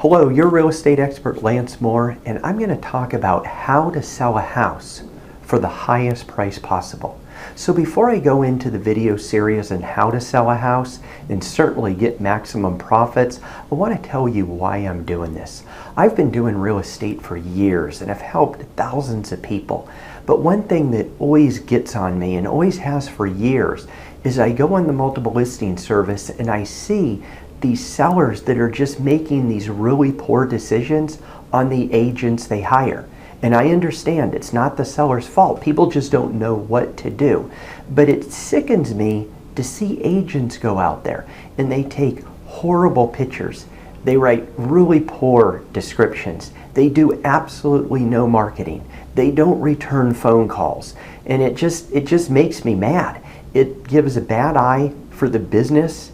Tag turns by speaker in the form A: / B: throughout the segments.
A: Hello, your real estate expert Lance Moore, and I'm going to talk about how to sell a house for the highest price possible. So before I go into the video series on how to sell a house and certainly get maximum profits, I want to tell you why I'm doing this. I've been doing real estate for years and I've helped thousands of people. But one thing that always gets on me and always has for years is I go on the multiple listing service and I see these sellers that are just making these really poor decisions on the agents they hire. And I understand it's not the seller's fault. People just don't know what to do. But it sickens me to see agents go out there and they take horrible pictures. They write really poor descriptions. They do absolutely no marketing. They don't return phone calls. And it just makes me mad. It gives a bad eye for the business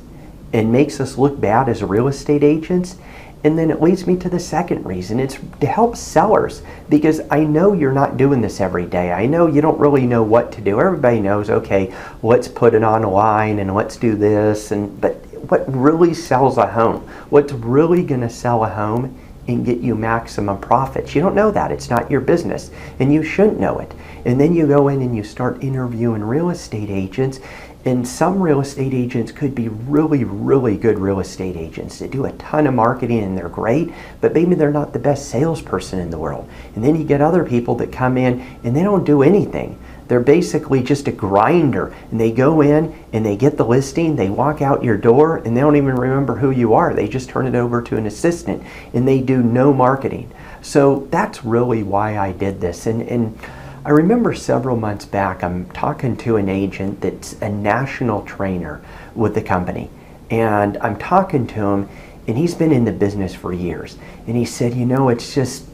A: and makes us look bad as real estate agents. And then it leads me to the second reason. It's to help sellers, because I know you're not doing this every day. I know you don't really know what to do. Everybody knows, okay, let's put it online and let's do this. But what really sells a home? What's really going to sell a home and get you maximum profits? You don't know that. It's not your business, and you shouldn't know it. And then you go in and you start interviewing real estate agents. And some real estate agents could be really, really good real estate agents. They do a ton of marketing and they're great, but maybe they're not the best salesperson in the world. And then you get other people that come in and they don't do anything. They're basically just a grinder, and they go in and they get the listing, they walk out your door, and they don't even remember who you are. They just turn it over to an assistant and they do no marketing. So that's really why I did this. And I remember several months back, I'm talking to an agent that's a national trainer with the company. And I'm talking to him, and he's been in the business for years. And he said, you know, it's just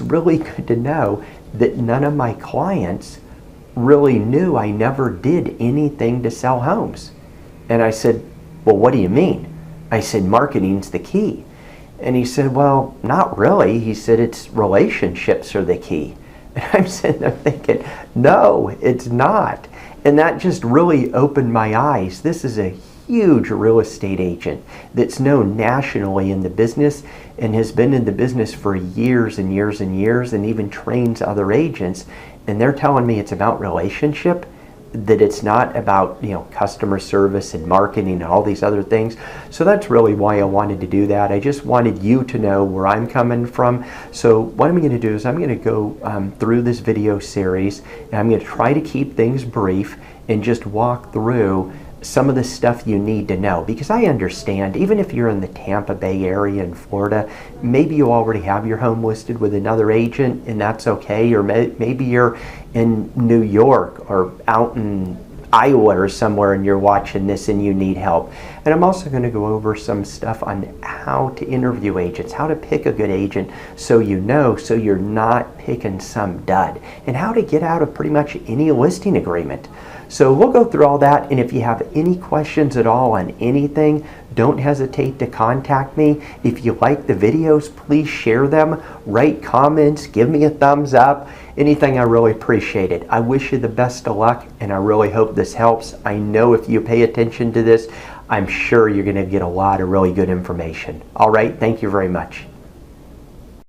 A: really good to know that none of my clients really knew I never did anything to sell homes. And I said, well, what do you mean? I said, marketing's the key. And he said, well, not really. He said, it's relationships are the key. And I'm sitting there thinking, no, it's not. And that just really opened my eyes. This is a huge real estate agent that's known nationally in the business and has been in the business for years and years and years, and even trains other agents. And they're telling me it's about relationship, that it's not about, you know, customer service and marketing and all these other things. So that's really why I wanted to do that. I just wanted you to know where I'm coming from. So what I'm going to do is I'm going to go through this video series, and I'm going to try to keep things brief and just walk through some of the stuff you need to know, because I understand, even if you're in the Tampa Bay area in Florida, maybe you already have your home listed with another agent, and that's okay. Or maybe you're in New York or out in Iowa or somewhere and you're watching this and you need help. And I'm also going to go over some stuff on how to interview agents, how to pick a good agent so you know, so you're not picking some dud, and how to get out of pretty much any listing agreement. So we'll go through all that, and if you have any questions at all on anything, don't hesitate to contact me. If you like the videos, please share them, write comments, give me a thumbs up, anything. I really appreciate it. I wish you the best of luck, and I really hope this helps. I know if you pay attention to this, I'm sure you're going to get a lot of really good information. All right, thank you very much.